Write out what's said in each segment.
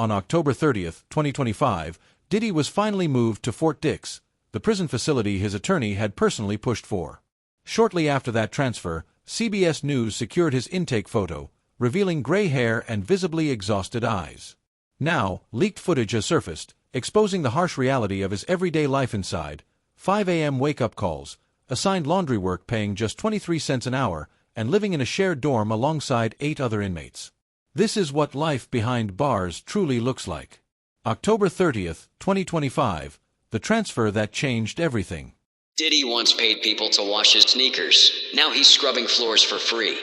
On October 30, 2025, Diddy was finally moved to Fort Dix, the prison facility his attorney had personally pushed for. Shortly after that transfer, CBS News secured his intake photo, revealing gray hair and visibly exhausted eyes. Now, leaked footage has surfaced, exposing the harsh reality of his everyday life inside: 5 a.m. wake-up calls, assigned laundry work paying just 23 cents an hour, and living in a shared dorm alongside 8 other inmates. This is what life behind bars truly looks like. October 30, 2025, the transfer that changed everything. Diddy once paid people to wash his sneakers. Now he's scrubbing floors for free.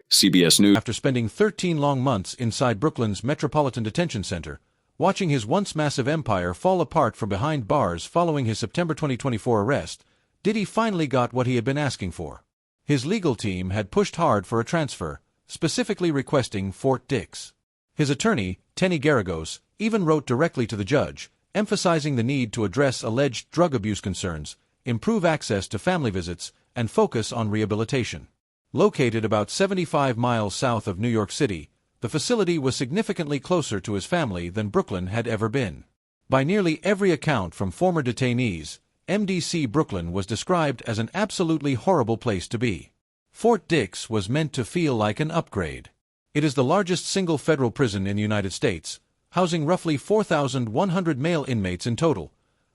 CBS News. After spending 13 long months inside Brooklyn's Metropolitan Detention Center, watching his once massive empire fall apart from behind bars following his September 2024 arrest, Diddy finally got what he had been asking for. His legal team had pushed hard for a transfer, specifically requesting Fort Dix. His attorney, Tenny Garagos, even wrote directly to the judge, emphasizing the need to address alleged drug abuse concerns, improve access to family visits, and focus on rehabilitation. Located about 75 miles south of New York City, the facility was significantly closer to his family than Brooklyn had ever been. By nearly every account from former detainees, MDC Brooklyn was described as an absolutely horrible place to be. Fort Dix was meant to feel like an upgrade. It is the largest single federal prison in the United States, housing roughly 4,100 male inmates in total,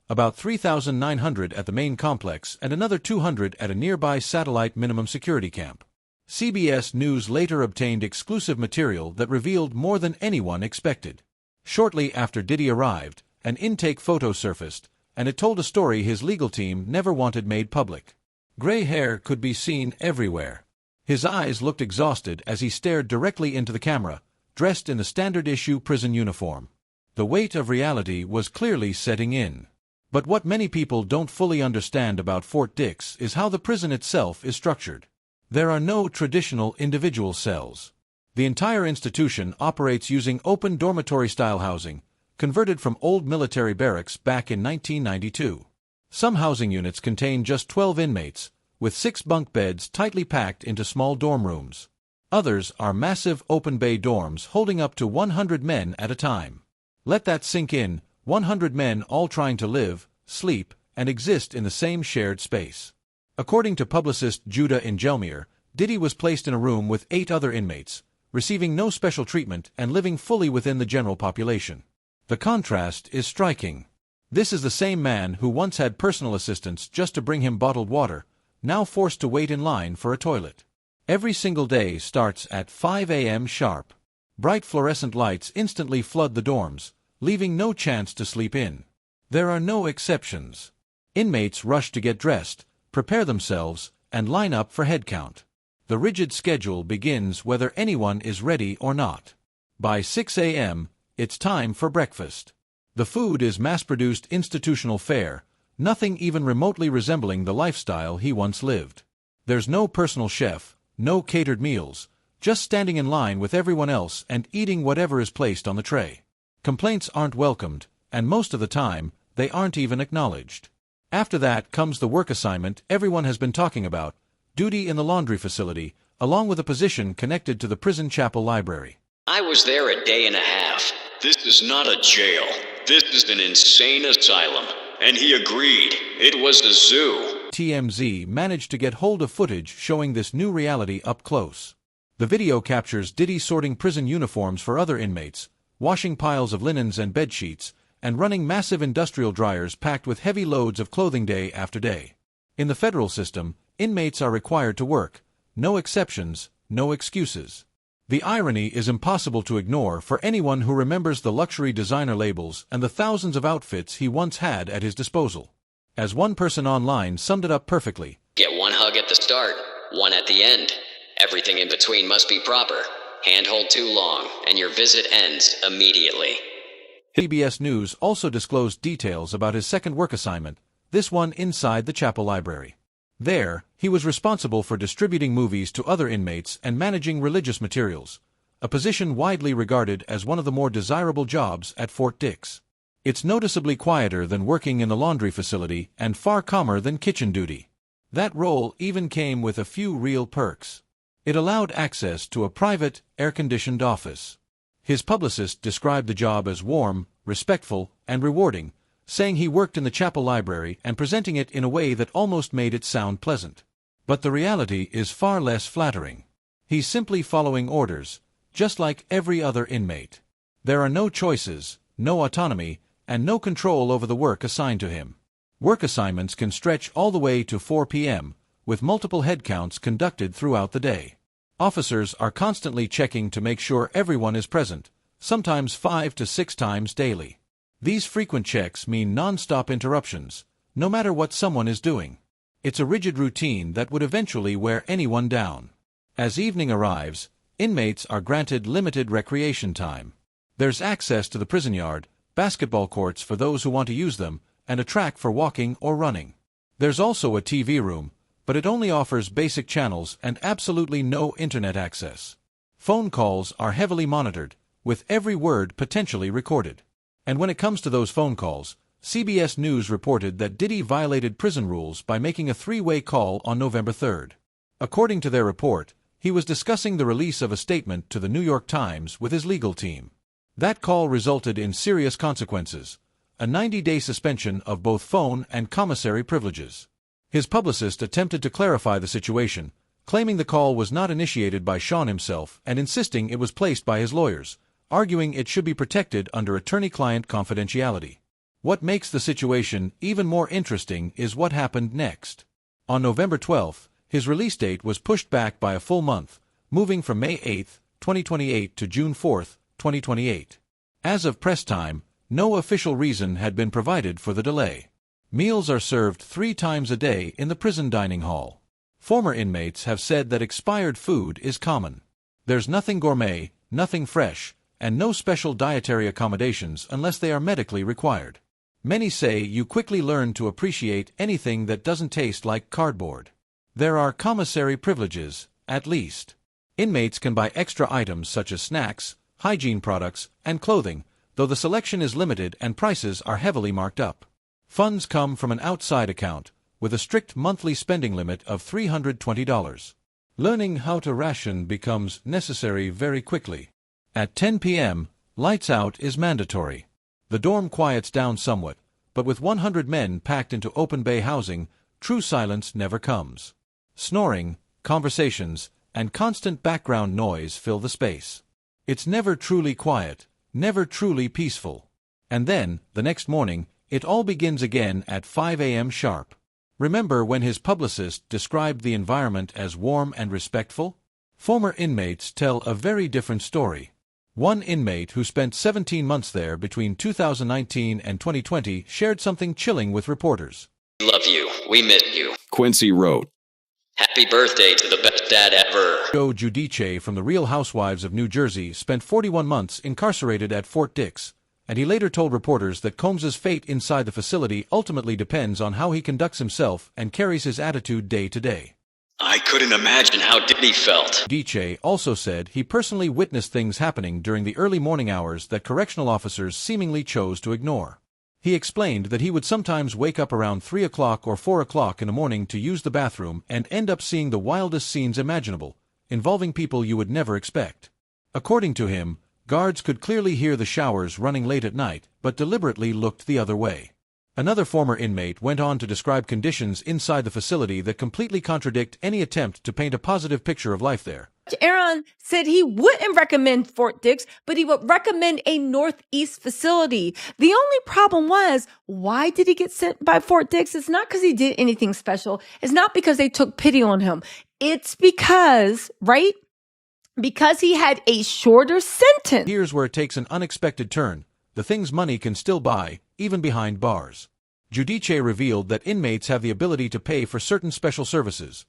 about 3,900 at the main complex and another 200 at a nearby satellite minimum security camp. CBS News later obtained exclusive material that revealed more than anyone expected. Shortly after Diddy arrived, an intake photo surfaced, and it told a story his legal team never wanted made public. Gray hair could be seen everywhere. His eyes looked exhausted as he stared directly into the camera, dressed in the standard-issue prison uniform. The weight of reality was clearly setting in. But what many people don't fully understand about Fort Dix is how the prison itself is structured. There are no traditional individual cells. The entire institution operates using open dormitory-style housing, converted from old military barracks back in 1992. Some housing units contain just 12 inmates, with 6 bunk beds tightly packed into small dorm rooms. Others are massive open-bay dorms holding up to 100 men at a time. Let that sink in: 100 men all trying to live, sleep, and exist in the same shared space. According to publicist Judah Ingelmir, Diddy was placed in a room with 8 other inmates, receiving no special treatment and living fully within the general population. The contrast is striking. This is the same man who once had personal assistants just to bring him bottled water, now forced to wait in line for a toilet. Every single day starts at 5 a.m. sharp. Bright fluorescent lights instantly flood the dorms, leaving no chance to sleep in. There are no exceptions. Inmates rush to get dressed, prepare themselves, and line up for head count. The rigid schedule begins whether anyone is ready or not. By 6 a.m., it's time for breakfast. The food is mass-produced institutional fare, nothing even remotely resembling the lifestyle he once lived. There's no personal chef, no catered meals, just standing in line with everyone else and eating whatever is placed on the tray. Complaints aren't welcomed, and most of the time, they aren't even acknowledged. After that comes the work assignment everyone has been talking about: duty in the laundry facility, along with a position connected to the prison chapel library. I was there a day and a half. This is not a jail. This is an insane asylum. And he agreed. It was a zoo. TMZ managed to get hold of footage showing this new reality up close. The video captures Diddy sorting prison uniforms for other inmates, washing piles of linens and bedsheets, and running massive industrial dryers packed with heavy loads of clothing day after day. In the federal system, inmates are required to work. No exceptions, no excuses. The irony is impossible to ignore for anyone who remembers the luxury designer labels and the thousands of outfits he once had at his disposal. As one person online summed it up perfectly: Get one hug at the start, one at the end. Everything in between must be proper. Handhold too long, and your visit ends immediately. CBS News also disclosed details about his second work assignment, this one inside the chapel library. There, he was responsible for distributing movies to other inmates and managing religious materials, a position widely regarded as one of the more desirable jobs at Fort Dix. It's noticeably quieter than working in the laundry facility and far calmer than kitchen duty. That role even came with a few real perks. It allowed access to a private, air-conditioned office. His publicist described the job as warm, respectful, and rewarding, saying he worked in the chapel library and presenting it in a way that almost made it sound pleasant. But the reality is far less flattering. He's simply following orders, just like every other inmate. There are no choices, no autonomy, and no control over the work assigned to him. Work assignments can stretch all the way to 4 p.m., with multiple head counts conducted throughout the day. Officers are constantly checking to make sure everyone is present, sometimes 5 to 6 times daily. These frequent checks mean non-stop interruptions, no matter what someone is doing. It's a rigid routine that would eventually wear anyone down. As evening arrives, inmates are granted limited recreation time. There's access to the prison yard, basketball courts for those who want to use them, and a track for walking or running. There's also a TV room, but it only offers basic channels and absolutely no internet access. Phone calls are heavily monitored, with every word potentially recorded. And when it comes to those phone calls, CBS News reported that Diddy violated prison rules by making a three-way call on November 3rd. According to their report, he was discussing the release of a statement to the New York Times with his legal team. That call resulted in serious consequences: a 90-day suspension of both phone and commissary privileges. His publicist attempted to clarify the situation, claiming the call was not initiated by Sean himself and insisting it was placed by his lawyers, arguing it should be protected under attorney-client confidentiality. What makes the situation even more interesting is what happened next. On November 12th, his release date was pushed back by a full month, moving from May 8, 2028 to June 4, 2028. As of press time, no official reason had been provided for the delay. Meals are served 3 times a day in the prison dining hall. Former inmates have said that expired food is common. There's nothing gourmet, nothing fresh, and no special dietary accommodations unless they are medically required. Many say you quickly learn to appreciate anything that doesn't taste like cardboard. There are commissary privileges, at least. Inmates can buy extra items such as snacks, hygiene products, and clothing, though the selection is limited and prices are heavily marked up. Funds come from an outside account, with a strict monthly spending limit of $320. Learning how to ration becomes necessary very quickly. At 10 p.m., lights out is mandatory. The dorm quiets down somewhat, but with 100 men packed into open bay housing, true silence never comes. Snoring, conversations, and constant background noise fill the space. It's never truly quiet, never truly peaceful. And then, the next morning, it all begins again at 5 a.m. sharp. Remember when his publicist described the environment as warm and respectful? Former inmates tell a very different story. One inmate who spent 17 months there between 2019 and 2020 shared something chilling with reporters. Love you. We miss you. Quincy wrote, Happy birthday to the best dad ever. Joe Giudice from the Real Housewives of New Jersey spent 41 months incarcerated at Fort Dix, and he later told reporters that Combs's fate inside the facility ultimately depends on how he conducts himself and carries his attitude day to day. I couldn't imagine how Diddy felt. Giudice also said he personally witnessed things happening during the early morning hours that correctional officers seemingly chose to ignore. He explained that he would sometimes wake up around 3 o'clock or 4 o'clock in the morning to use the bathroom and end up seeing the wildest scenes imaginable, involving people you would never expect. According to him, guards could clearly hear the showers running late at night, but deliberately looked the other way. Another former inmate went on to describe conditions inside the facility that completely contradict any attempt to paint a positive picture of life there. Aaron said he wouldn't recommend Fort Dix, but he would recommend a Northeast facility. The only problem was, why did he get sent by Fort Dix? It's not because he did anything special. It's not because they took pity on him. It's because, right? Because he had a shorter sentence. Here's where it takes an unexpected turn: the things money can still buy, even behind bars. Giudice revealed that inmates have the ability to pay for certain special services.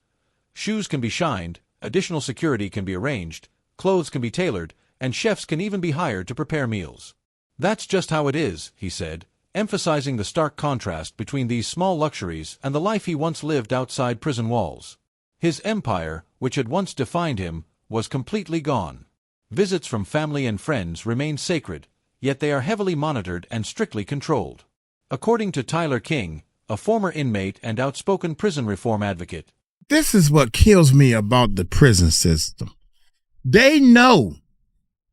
Shoes can be shined, additional security can be arranged, clothes can be tailored, and chefs can even be hired to prepare meals. That's just how it is, he said, emphasizing the stark contrast between these small luxuries and the life he once lived outside prison walls. His empire, which had once defined him, was completely gone. Visits from family and friends remain sacred, yet they are heavily monitored and strictly controlled. According to Tyler King, a former inmate and outspoken prison reform advocate, this is what kills me about the prison system. They know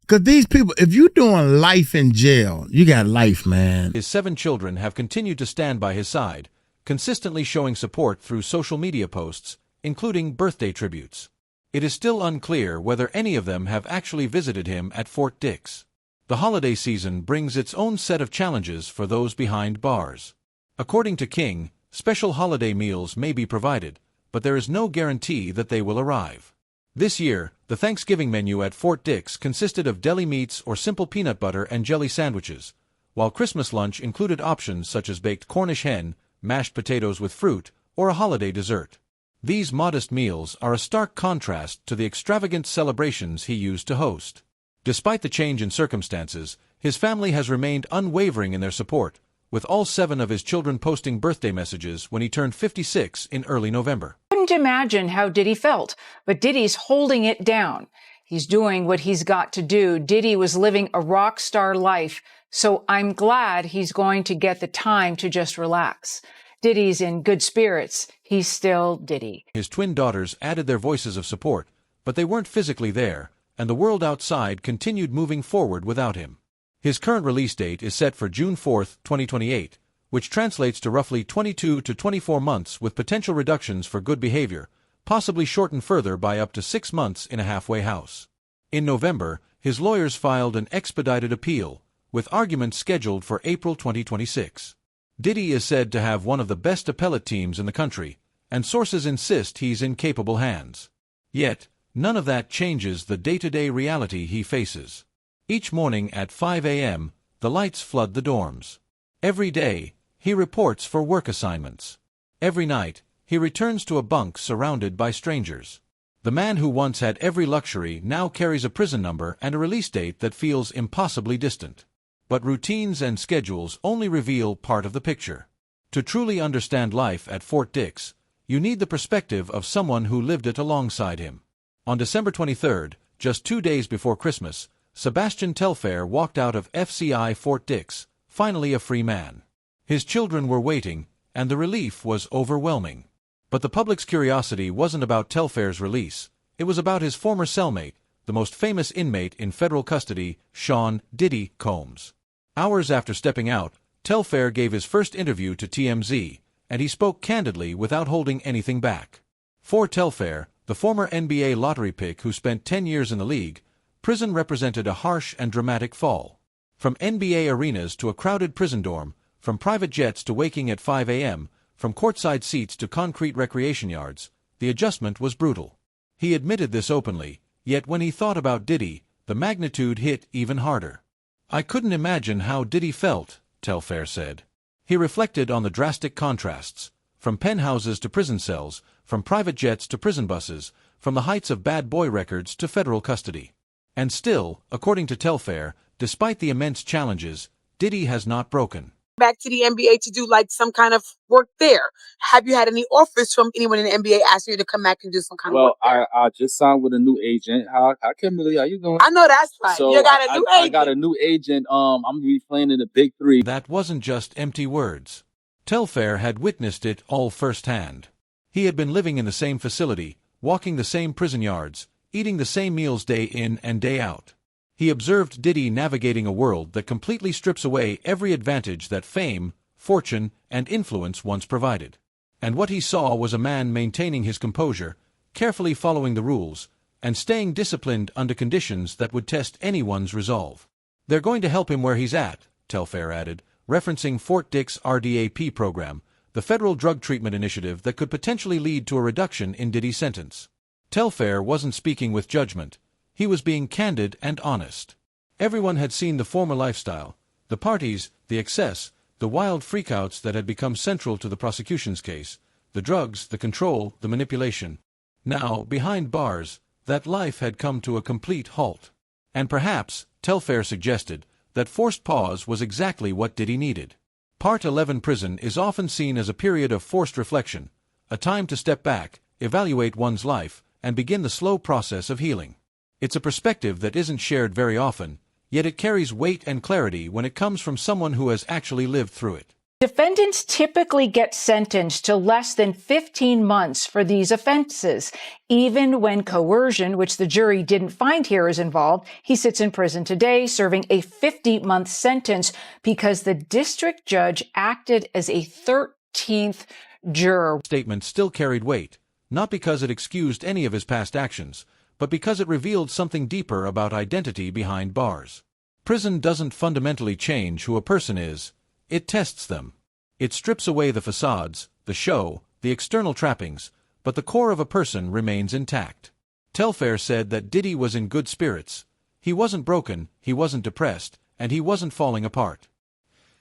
Because these people, if you're doing life in jail, you got life, man. His 7 children have continued to stand by his side, consistently showing support through social media posts, including birthday tributes. It is still unclear whether any of them have actually visited him at Fort Dix. The holiday season brings its own set of challenges for those behind bars. According to King, special holiday meals may be provided, but there is no guarantee that they will arrive. This year, the Thanksgiving menu at Fort Dix consisted of deli meats or simple peanut butter and jelly sandwiches, while Christmas lunch included options such as baked Cornish hen, mashed potatoes with fruit, or a holiday dessert. These modest meals are a stark contrast to the extravagant celebrations he used to host. Despite the change in circumstances, his family has remained unwavering in their support, with all 7 of his children posting birthday messages when he turned 56 in early November. Couldn't imagine how Diddy felt, but Diddy's holding it down. He's doing what he's got to do. Diddy was living a rock star life, so I'm glad he's going to get the time to just relax. Diddy's in good spirits. He's still Diddy. His twin daughters added their voices of support, but they weren't physically there, and the world outside continued moving forward without him. His current release date is set for June 4, 2028, which translates to roughly 22 to 24 months with potential reductions for good behavior, possibly shortened further by up to 6 months in a halfway house. In November, his lawyers filed an expedited appeal, with arguments scheduled for April 2026. Diddy is said to have one of the best appellate teams in the country, and sources insist he's in capable hands. Yet, none of that changes the day-to-day reality he faces. Each morning at 5 a.m., the lights flood the dorms. Every day, he reports for work assignments. Every night, he returns to a bunk surrounded by strangers. The man who once had every luxury now carries a prison number and a release date that feels impossibly distant. But routines and schedules only reveal part of the picture. To truly understand life at Fort Dix, you need the perspective of someone who lived it alongside him. On December 23, just 2 days before Christmas, Sebastian Telfair walked out of FCI Fort Dix, finally a free man. His children were waiting, and the relief was overwhelming. But the public's curiosity wasn't about Telfair's release. It was about his former cellmate, the most famous inmate in federal custody, Sean "Diddy" Combs. Hours after stepping out, Telfair gave his first interview to TMZ, and he spoke candidly without holding anything back. For Telfair, the former NBA lottery pick who spent 10 years in the league, prison represented a harsh and dramatic fall. From NBA arenas to a crowded prison dorm, from private jets to waking at 5 a.m., from courtside seats to concrete recreation yards, the adjustment was brutal. He admitted this openly, yet when he thought about Diddy, the magnitude hit even harder. "I couldn't imagine how Diddy felt," Telfair said. He reflected on the drastic contrasts, from penthouses to prison cells, from private jets to prison buses, from the heights of bad boy records to federal custody. And still, according to Telfair, despite the immense challenges, Diddy has not broken. Back to the NBA to do like some kind of work there. Have you had any offers from anyone in the NBA asking you to come back and do some kind of work there? I just signed with a new agent. Hi, Kimberly, how you doing? I know that's right. So you got a new agent. I got a new agent. I'm gonna be playing in the Big Three. That wasn't just empty words. Telfair had witnessed it all firsthand. He had been living in the same facility, walking the same prison yards, eating the same meals day in and day out. He observed Diddy navigating a world that completely strips away every advantage that fame, fortune, and influence once provided. And what he saw was a man maintaining his composure, carefully following the rules, and staying disciplined under conditions that would test anyone's resolve. "They're going to help him where he's at," Telfair added, referencing Fort Dix RDAP program, the federal drug treatment initiative that could potentially lead to a reduction in Diddy's sentence. Telfair wasn't speaking with judgment. He was being candid and honest. Everyone had seen the former lifestyle, the parties, the excess, the wild freakouts that had become central to the prosecution's case, the drugs, the control, the manipulation. Now, behind bars, that life had come to a complete halt. And perhaps, Telfair suggested, that forced pause was exactly what Diddy needed. Part 11 prison is often seen as a period of forced reflection, a time to step back, evaluate one's life, and begin the slow process of healing. It's a perspective that isn't shared very often, yet it carries weight and clarity when it comes from someone who has actually lived through it. Defendants typically get sentenced to less than 15 months for these offenses. Even when coercion, which the jury didn't find here, is involved, he sits in prison today serving a 50-month sentence because the district judge acted as a 13th juror. Statement still carried weight, not because it excused any of his past actions, but because it revealed something deeper about identity behind bars. Prison doesn't fundamentally change who a person is. It tests them. It strips away the facades, the show, the external trappings, but the core of a person remains intact. Telfair said that Diddy was in good spirits. He wasn't broken, he wasn't depressed, and he wasn't falling apart.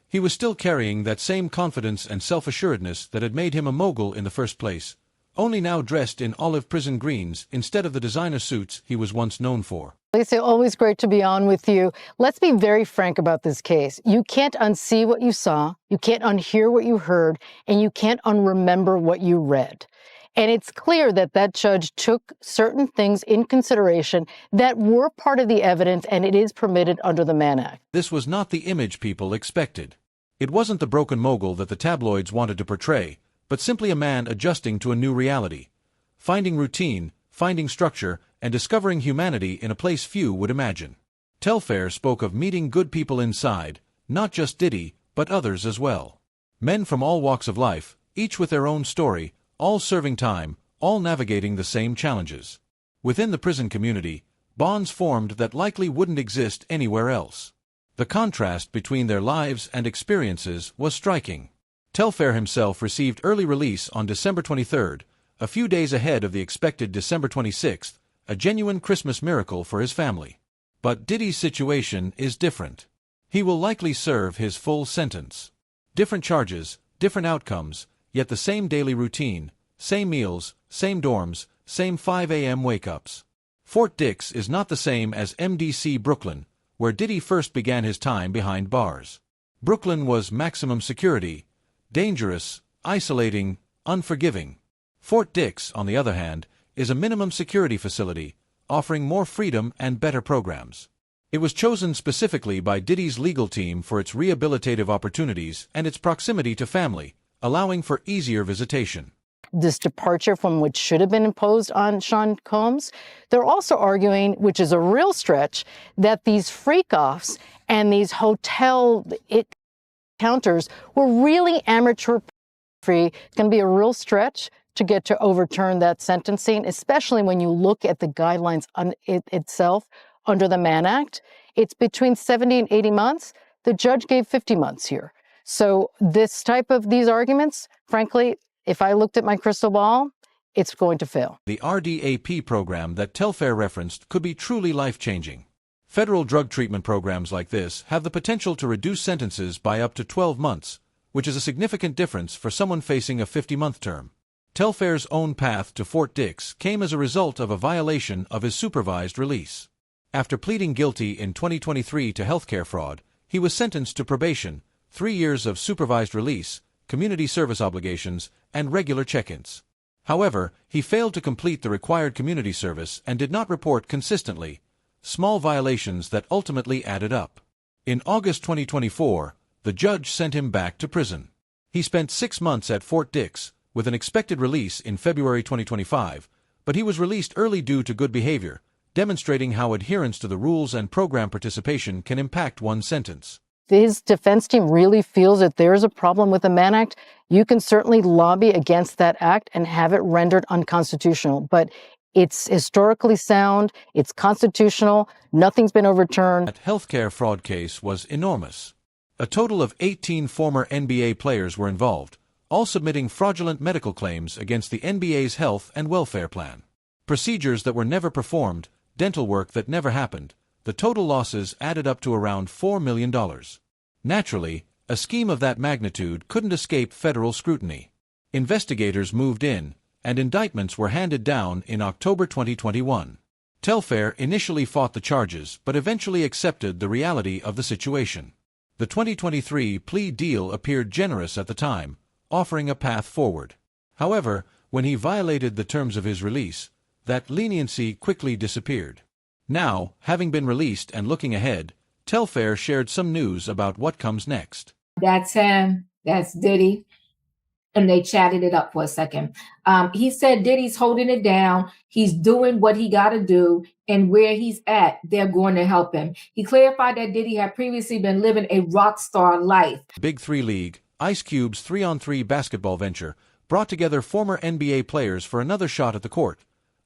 He was still carrying that same confidence and self-assuredness that had made him a mogul in the first place, only now dressed in olive prison greens instead of the designer suits he was once known for. Lisa, always great to be on with you. Let's be very frank about this case. You can't unsee what you saw, you can't unhear what you heard, and you can't unremember what you read. And it's clear that that judge took certain things in consideration that were part of the evidence, and it is permitted under the Mann Act. This was not the image people expected. It wasn't the broken mogul that the tabloids wanted to portray, but simply a man adjusting to a new reality, finding routine, finding structure, and discovering humanity in a place few would imagine. Telfair spoke of meeting good people inside, not just Diddy, but others as well. Men from all walks of life, each with their own story, all serving time, all navigating the same challenges. Within the prison community, bonds formed that likely wouldn't exist anywhere else. The contrast between their lives and experiences was striking. Telfair himself received early release on December 23rd, a few days ahead of the expected December 26th, a genuine Christmas miracle for his family. But Diddy's situation is different. He will likely serve his full sentence. Different charges, different outcomes, yet the same daily routine, same meals, same dorms, same 5 a.m. wake-ups. Fort Dix is not the same as MDC Brooklyn, where Diddy first began his time behind bars. Brooklyn was maximum security, dangerous, isolating, unforgiving. Fort Dix, on the other hand, is a minimum security facility, offering more freedom and better programs. It was chosen specifically by Diddy's legal team for its rehabilitative opportunities and its proximity to family, allowing for easier visitation. This departure from what should have been imposed on Sean Combs. They're also arguing, which is a real stretch, that these freak-offs and these hotel counters were really amateur-free. It's going to be a real stretch to get to overturn that sentencing, especially when you look at the guidelines on itself under the Mann Act. It's between 70 and 80 months. The judge gave 50 months here. So this type of these arguments, frankly, if I looked at my crystal ball, it's going to fail. The RDAP program that Telfair referenced could be truly life-changing. Federal drug treatment programs like this have the potential to reduce sentences by up to 12 months, which is a significant difference for someone facing a 50-month term. Telfair's own path to Fort Dix came as a result of a violation of his supervised release. After pleading guilty in 2023 to healthcare fraud, he was sentenced to probation, 3 years of supervised release, community service obligations, and regular check-ins. However, he failed to complete the required community service and did not report consistently, small violations that ultimately added up. In August 2024, the judge sent him back to prison. He spent 6 months at Fort Dix, with an expected release in February 2025, but he was released early due to good behavior, demonstrating how adherence to the rules and program participation can impact one's sentence. If his defense team really feels that there's a problem with the Mann Act, you can certainly lobby against that act and have it rendered unconstitutional. But it's historically sound, it's constitutional, nothing's been overturned. That healthcare fraud case was enormous. A total of 18 former NBA players were involved, all submitting fraudulent medical claims against the NBA's health and welfare plan. Procedures that were never performed, dental work that never happened. The total losses added up to around $4 million. Naturally, a scheme of that magnitude couldn't escape federal scrutiny. Investigators moved in, and indictments were handed down in October 2021. Telfair initially fought the charges but eventually accepted the reality of the situation. The 2023 plea deal appeared generous at the time, offering a path forward. However, when he violated the terms of his release, that leniency quickly disappeared. Now, having been released and looking ahead, Telfair shared some news about what comes next. That's That's Diddy. And they chatted it up for a second. He said Diddy's holding it down. He's doing what he got to do. And where he's at, they're going to help him. He clarified that Diddy had previously been living a rock star life. Big Three League, Ice Cube's 3-on-3 basketball venture, brought together former NBA players for another shot at the court,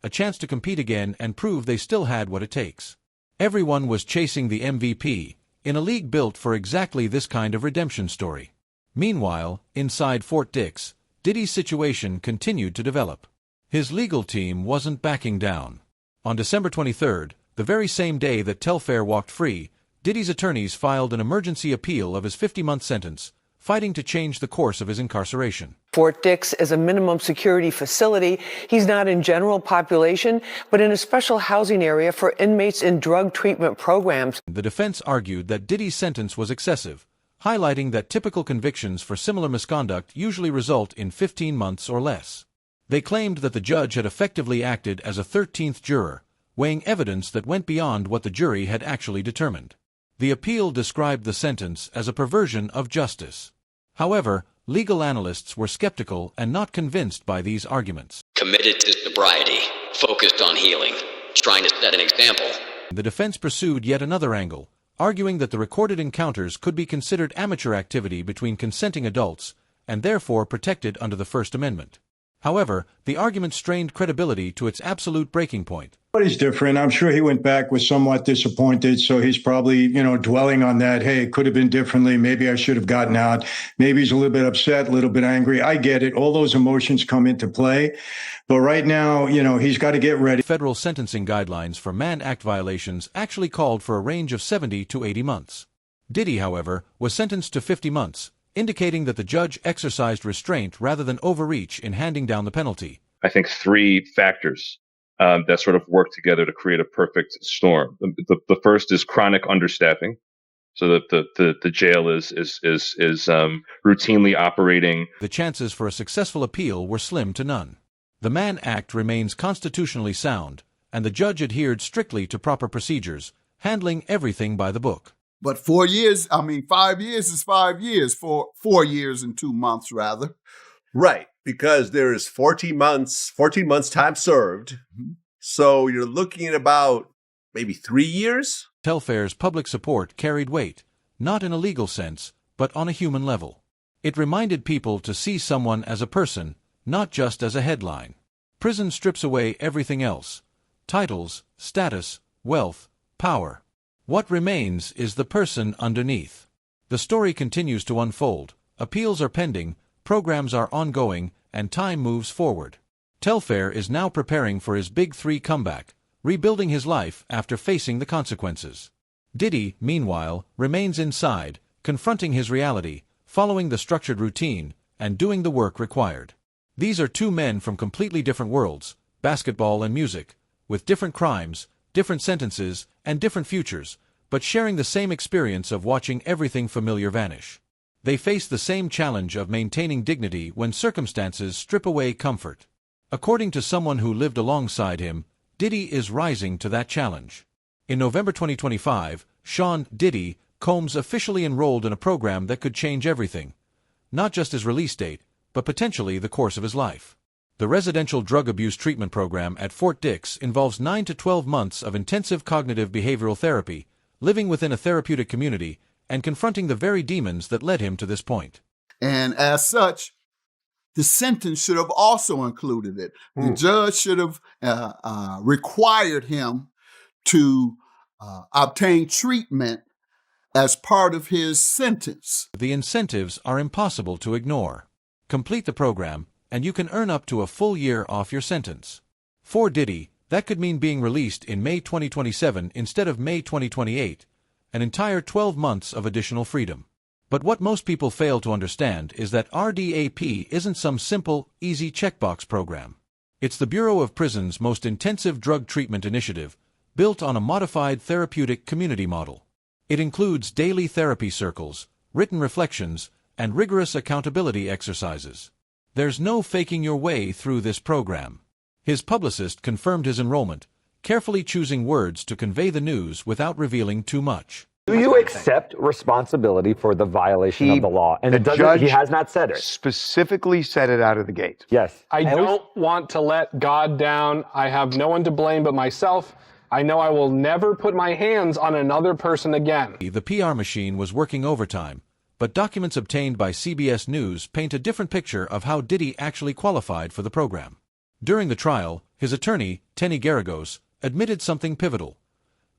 a chance to compete again and prove they still had what it takes. Everyone was chasing the MVP, in a league built for exactly this kind of redemption story. Meanwhile, inside Fort Dix, Diddy's situation continued to develop. His legal team wasn't backing down. On December 23rd, the very same day that Telfair walked free, Diddy's attorneys filed an emergency appeal of his 50-month sentence, fighting to change the course of his incarceration. Fort Dix is a minimum security facility. He's not in general population, but in a special housing area for inmates in drug treatment programs. The defense argued that Diddy's sentence was excessive, highlighting that typical convictions for similar misconduct usually result in 15 months or less. They claimed that the judge had effectively acted as a 13th juror, weighing evidence that went beyond what the jury had actually determined. The appeal described the sentence as a perversion of justice. However, legal analysts were skeptical and not convinced by these arguments. Committed to sobriety, focused on healing, trying to set an example. The defense pursued yet another angle, arguing that the recorded encounters could be considered amateur activity between consenting adults and therefore protected under the First Amendment. However, the argument strained credibility to its absolute breaking point. But he's different. I'm sure he went back was somewhat disappointed, so he's probably, dwelling on that. Hey, it could have been differently. Maybe I should have gotten out. Maybe he's a little bit upset, a little bit angry. I get it. All those emotions come into play. But right now, he's got to get ready. Federal sentencing guidelines for Mann Act violations actually called for a range of 70 to 80 months. Diddy, however, was sentenced to 50 months, indicating that the judge exercised restraint rather than overreach in handing down the penalty. I think three factors that sort of work together to create a perfect storm. The first is chronic understaffing, so that the jail is routinely operating. The chances for a successful appeal were slim to none. The Mann Act remains constitutionally sound, and the judge adhered strictly to proper procedures, handling everything by the book. But 5 years is 5 years, 4 years and 2 months rather. Right, because there is 14 months time served. Mm-hmm. So you're looking at about maybe 3 years? Telfair's public support carried weight, not in a legal sense, but on a human level. It reminded people to see someone as a person, not just as a headline. Prison strips away everything else: titles, status, wealth, power. What remains is the person underneath. The story continues to unfold. Appeals are pending, programs are ongoing, and time moves forward. Telfair is now preparing for his Big Three comeback, rebuilding his life after facing the consequences. Diddy, meanwhile, remains inside, confronting his reality, following the structured routine, and doing the work required. These are two men from completely different worlds, basketball and music, with different crimes, different sentences, and different futures, but sharing the same experience of watching everything familiar vanish. They face the same challenge of maintaining dignity when circumstances strip away comfort. According to someone who lived alongside him, Diddy is rising to that challenge. In November 2025, Sean Diddy Combs officially enrolled in a program that could change everything, not just his release date, but potentially the course of his life. The residential drug abuse treatment program at Fort Dix involves 9 to 12 months of intensive cognitive behavioral therapy, living within a therapeutic community, and confronting the very demons that led him to this point. And as such, the sentence should have also included it. The judge should have required him to obtain treatment as part of his sentence. The incentives are impossible to ignore. Complete the program, and you can earn up to a full year off your sentence. For Diddy, that could mean being released in May 2027 instead of May 2028, an entire 12 months of additional freedom. But what most people fail to understand is that RDAP isn't some simple, easy checkbox program. It's the Bureau of Prisons' most intensive drug treatment initiative, built on a modified therapeutic community model. It includes daily therapy circles, written reflections, and rigorous accountability exercises. There's no faking your way through this program. His publicist confirmed his enrollment, carefully choosing words to convey the news without revealing too much. Do you accept responsibility for the violation of the law? And the judge he has not said it. Specifically said it out of the gate. Yes. I don't want to let God down. I have no one to blame but myself. I know I will never put my hands on another person again. The PR machine was working overtime, but documents obtained by CBS News paint a different picture of how Diddy actually qualified for the program. During the trial, his attorney, Tenny Garagos, admitted something pivotal.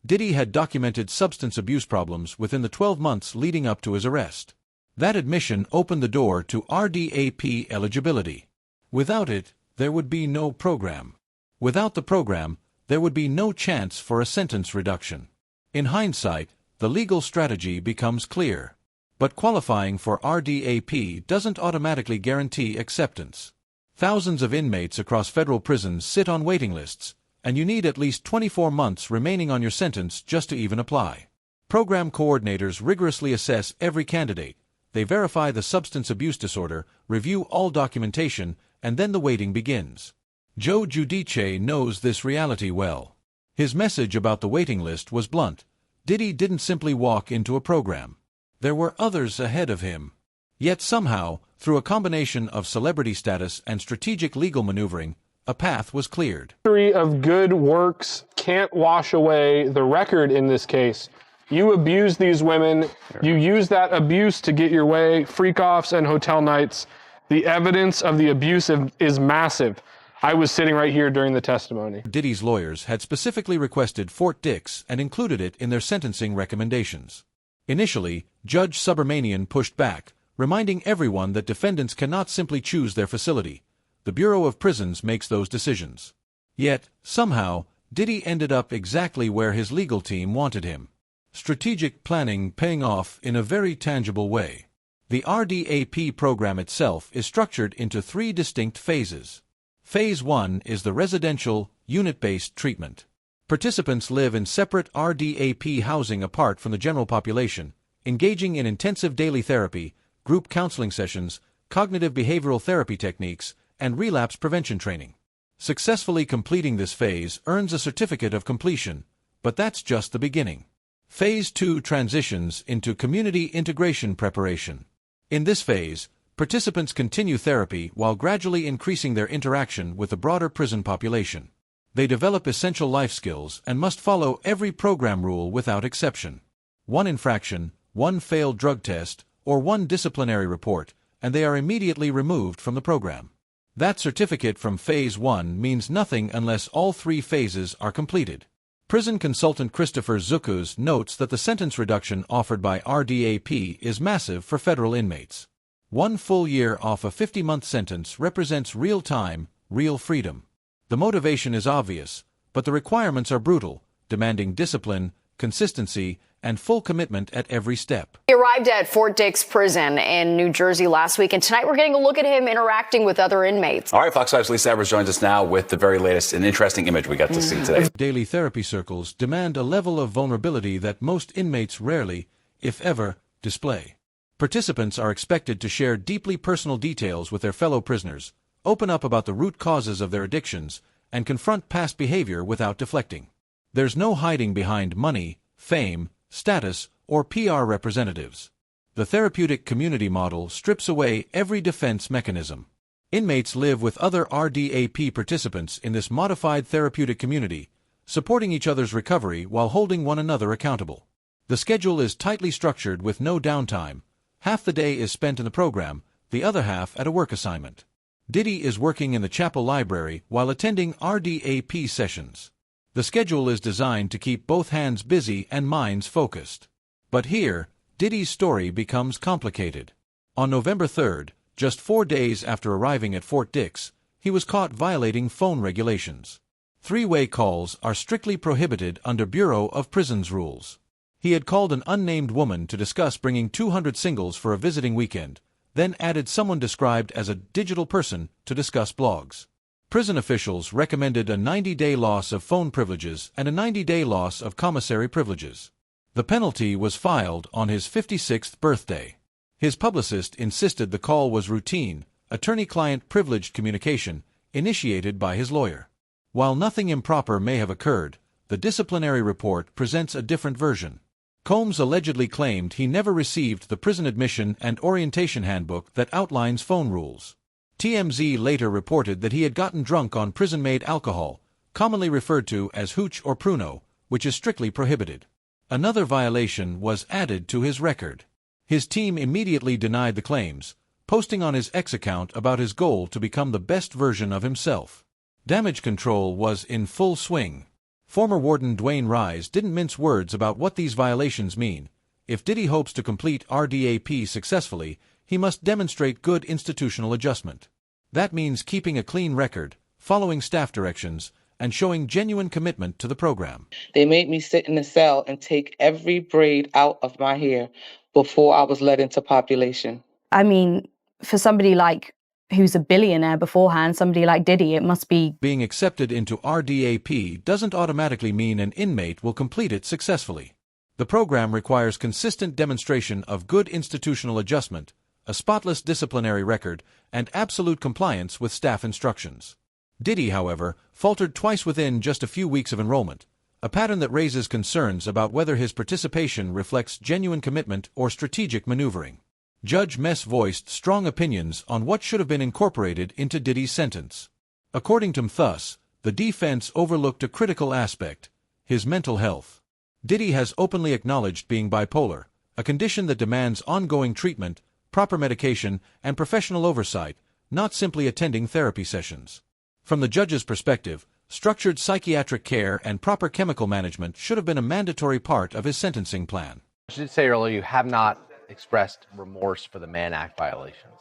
Diddy had documented substance abuse problems within the 12 months leading up to his arrest. That admission opened the door to RDAP eligibility. Without it, there would be no program. Without the program, there would be no chance for a sentence reduction. In hindsight, the legal strategy becomes clear. But qualifying for RDAP doesn't automatically guarantee acceptance. Thousands of inmates across federal prisons sit on waiting lists, and you need at least 24 months remaining on your sentence just to even apply. Program coordinators rigorously assess every candidate. They verify the substance abuse disorder, review all documentation, and then the waiting begins. Joe Giudice knows this reality well. His message about the waiting list was blunt. Diddy didn't simply walk into a program. There were others ahead of him. Yet somehow, through a combination of celebrity status and strategic legal maneuvering, a path was cleared. History of good works can't wash away the record in this case. You abuse these women. You use that abuse to get your way, freak-offs and hotel nights. The evidence of the abuse is massive. I was sitting right here during the testimony. Diddy's lawyers had specifically requested Fort Dix and included it in their sentencing recommendations. Initially, Judge Subramanian pushed back, reminding everyone that defendants cannot simply choose their facility. The Bureau of Prisons makes those decisions. Yet, somehow, Diddy ended up exactly where his legal team wanted him. Strategic planning paying off in a very tangible way. The RDAP program itself is structured into 3 distinct phases. Phase 1 is the residential, unit-based treatment. Participants live in separate RDAP housing apart from the general population, engaging in intensive daily therapy, group counseling sessions, cognitive behavioral therapy techniques, and relapse prevention training. Successfully completing this phase earns a certificate of completion, but that's just the beginning. Phase 2 transitions into community integration preparation. In this phase, participants continue therapy while gradually increasing their interaction with the broader prison population. They develop essential life skills and must follow every program rule without exception. One infraction, one failed drug test, or one disciplinary report, and they are immediately removed from the program. That certificate from Phase 1 means nothing unless all 3 phases are completed. Prison consultant Christopher Zukus notes that the sentence reduction offered by RDAP is massive for federal inmates. 1 full year off a 50-month sentence represents real time, real freedom. The motivation is obvious, but the requirements are brutal, demanding discipline, consistency, and full commitment at every step. He arrived at Fort Dix Prison in New Jersey last week, and tonight we're getting a look at him interacting with other inmates. All right, Fox 5's Lisa Evers joins us now with the very latest and interesting image we got to see today. Daily therapy circles demand a level of vulnerability that most inmates rarely, if ever, display. Participants are expected to share deeply personal details with their fellow prisoners, open up about the root causes of their addictions, and confront past behavior without deflecting. There's no hiding behind money, fame, status, or PR representatives. The therapeutic community model strips away every defense mechanism. Inmates live with other RDAP participants in this modified therapeutic community, supporting each other's recovery while holding one another accountable. The schedule is tightly structured with no downtime. Half the day is spent in the program, the other half at a work assignment. Diddy is working in the chapel library while attending RDAP sessions. The schedule is designed to keep both hands busy and minds focused. But here, Diddy's story becomes complicated. On November 3rd, just 4 days after arriving at Fort Dix, he was caught violating phone regulations. 3-way calls are strictly prohibited under Bureau of Prisons rules. He had called an unnamed woman to discuss bringing 200 singles for a visiting weekend, then added someone described as a digital person to discuss blogs. Prison officials recommended a 90-day loss of phone privileges and a 90-day loss of commissary privileges. The penalty was filed on his 56th birthday. His publicist insisted the call was routine, attorney-client privileged communication, initiated by his lawyer. While nothing improper may have occurred, the disciplinary report presents a different version. Combs allegedly claimed he never received the prison admission and orientation handbook that outlines phone rules. TMZ later reported that he had gotten drunk on prison-made alcohol, commonly referred to as hooch or pruno, which is strictly prohibited. Another violation was added to his record. His team immediately denied the claims, posting on his X account about his goal to become the best version of himself. Damage control was in full swing. Former Warden Dwayne Rise didn't mince words about what these violations mean. If Diddy hopes to complete RDAP successfully, he must demonstrate good institutional adjustment. That means keeping a clean record, following staff directions, and showing genuine commitment to the program. They made me sit in a cell and take every braid out of my hair before I was let into population. I mean, for somebody like who's a billionaire beforehand, somebody like Diddy, it must be... Being accepted into RDAP doesn't automatically mean an inmate will complete it successfully. The program requires consistent demonstration of good institutional adjustment, a spotless disciplinary record, and absolute compliance with staff instructions. Diddy, however, faltered twice within just a few weeks of enrollment, a pattern that raises concerns about whether his participation reflects genuine commitment or strategic maneuvering. Judge Mess voiced strong opinions on what should have been incorporated into Diddy's sentence. According to Mthus, the defense overlooked a critical aspect: his mental health. Diddy has openly acknowledged being bipolar, a condition that demands ongoing treatment, proper medication, and professional oversight, not simply attending therapy sessions. From the judge's perspective, structured psychiatric care and proper chemical management should have been a mandatory part of his sentencing plan. I should say earlier, you have not expressed remorse for the Mann Act violations.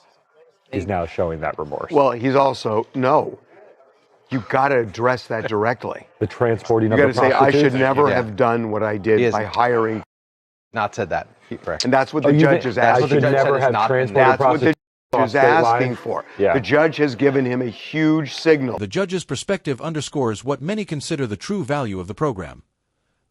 He's now showing that remorse. Well, he's also, no. You got to address that directly. The transporting You of got the to say, I should prostitutes? never Yeah. have done what I did by hiring. Not said that. Correct. And that's what Oh, the you judge think- is that's asking. what the judge never have transported That's what the judge is state lines? asking for. Yeah. The judge has given him a huge signal. The judge's perspective underscores what many consider the true value of the program: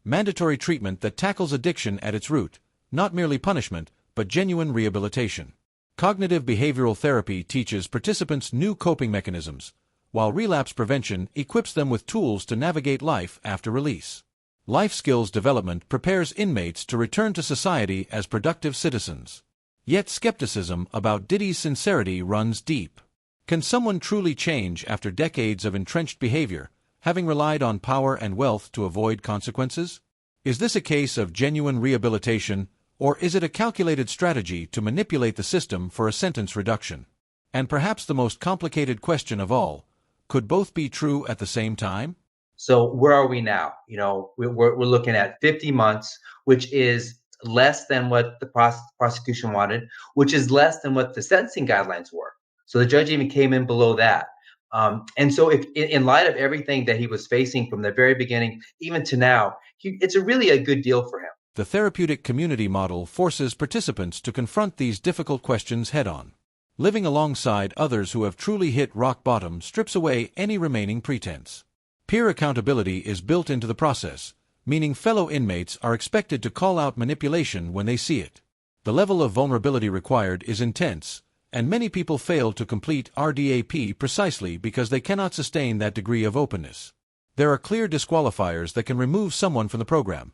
mandatory treatment that tackles addiction at its root, not merely punishment, but genuine rehabilitation. Cognitive behavioral therapy teaches participants new coping mechanisms, while relapse prevention equips them with tools to navigate life after release. Life skills development prepares inmates to return to society as productive citizens. Yet skepticism about Diddy's sincerity runs deep. Can someone truly change after decades of entrenched behavior, having relied on power and wealth to avoid consequences? Is this a case of genuine rehabilitation, or is it a calculated strategy to manipulate the system for a sentence reduction? And perhaps the most complicated question of all, could both be true at the same time? So where are we now? You know, we're looking at 50 months, which is less than what the prosecution wanted, which is less than what the sentencing guidelines were. So the judge even came in below that. And so if in light of everything that he was facing from the very beginning, even to now, it's really a good deal for him. The therapeutic community model forces participants to confront these difficult questions head-on. Living alongside others who have truly hit rock bottom strips away any remaining pretense. Peer accountability is built into the process, meaning fellow inmates are expected to call out manipulation when they see it. The level of vulnerability required is intense, and many people fail to complete RDAP precisely because they cannot sustain that degree of openness. There are clear disqualifiers that can remove someone from the program: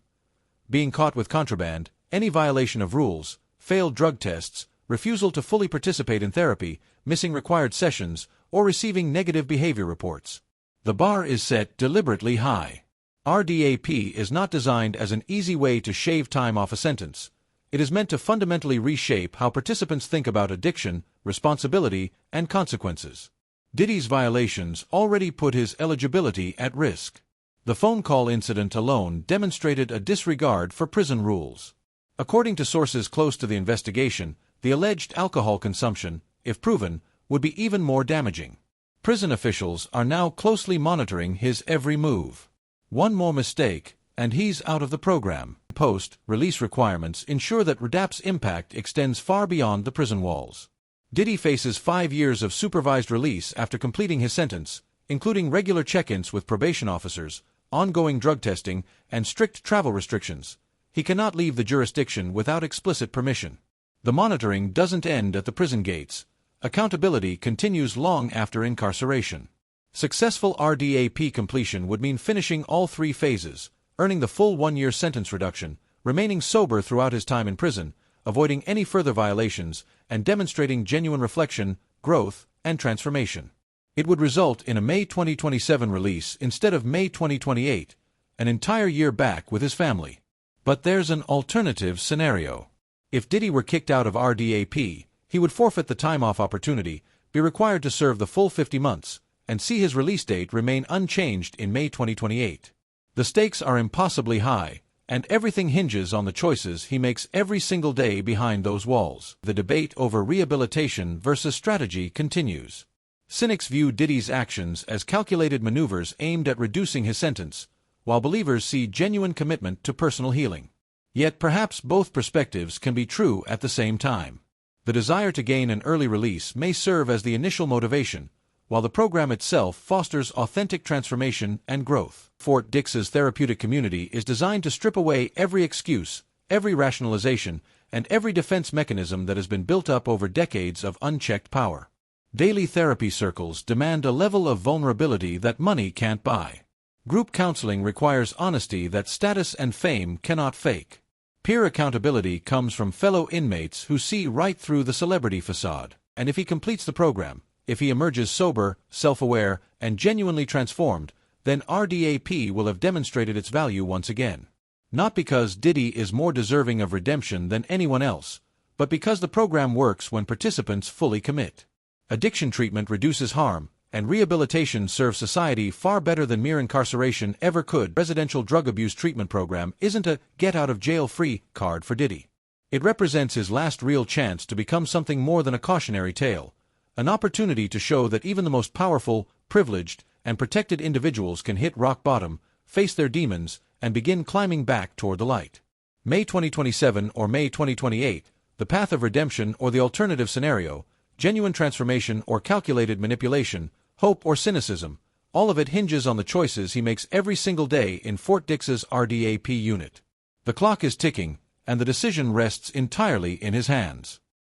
being caught with contraband, any violation of rules, failed drug tests, refusal to fully participate in therapy, missing required sessions, or receiving negative behavior reports. The bar is set deliberately high. RDAP is not designed as an easy way to shave time off a sentence. It is meant to fundamentally reshape how participants think about addiction, responsibility, and consequences. Diddy's violations already put his eligibility at risk. The phone call incident alone demonstrated a disregard for prison rules. According to sources close to the investigation, the alleged alcohol consumption, if proven, would be even more damaging. Prison officials are now closely monitoring his every move. One more mistake, and he's out of the program. Post-release requirements ensure that RDAP's impact extends far beyond the prison walls. Diddy faces 5 years of supervised release after completing his sentence, including regular check-ins with probation officers, ongoing drug testing, and strict travel restrictions. He cannot leave the jurisdiction without explicit permission. The monitoring doesn't end at the prison gates. Accountability continues long after incarceration. Successful RDAP completion would mean finishing all 3 phases, earning the full 1-year sentence reduction, remaining sober throughout his time in prison, avoiding any further violations, and demonstrating genuine reflection, growth, and transformation. It would result in a May 2027 release instead of May 2028, an entire year back with his family. But there's an alternative scenario. If Diddy were kicked out of RDAP, he would forfeit the time-off opportunity, be required to serve the full 50 months, and see his release date remain unchanged in May 2028. The stakes are impossibly high, and everything hinges on the choices he makes every single day behind those walls. The debate over rehabilitation versus strategy continues. Cynics view Diddy's actions as calculated maneuvers aimed at reducing his sentence, while believers see genuine commitment to personal healing. Yet perhaps both perspectives can be true at the same time. The desire to gain an early release may serve as the initial motivation, while the program itself fosters authentic transformation and growth. Fort Dix's therapeutic community is designed to strip away every excuse, every rationalization, and every defense mechanism that has been built up over decades of unchecked power. Daily therapy circles demand a level of vulnerability that money can't buy. Group counseling requires honesty that status and fame cannot fake. Peer accountability comes from fellow inmates who see right through the celebrity facade. And if he completes the program, if he emerges sober, self-aware, and genuinely transformed, then RDAP will have demonstrated its value once again. Not because Diddy is more deserving of redemption than anyone else, but because the program works when participants fully commit. Addiction treatment reduces harm, and rehabilitation serves society far better than mere incarceration ever could. Residential drug abuse treatment program isn't a get-out-of-jail-free card for Diddy. It represents his last real chance to become something more than a cautionary tale, an opportunity to show that even the most powerful, privileged, and protected individuals can hit rock bottom, face their demons, and begin climbing back toward the light. May 2027 or May 2028, the path of redemption or the alternative scenario, genuine transformation or calculated manipulation, hope or cynicism, all of it hinges on the choices he makes every single day in Fort Dix's RDAP unit. The clock is ticking, and the decision rests entirely in his hands.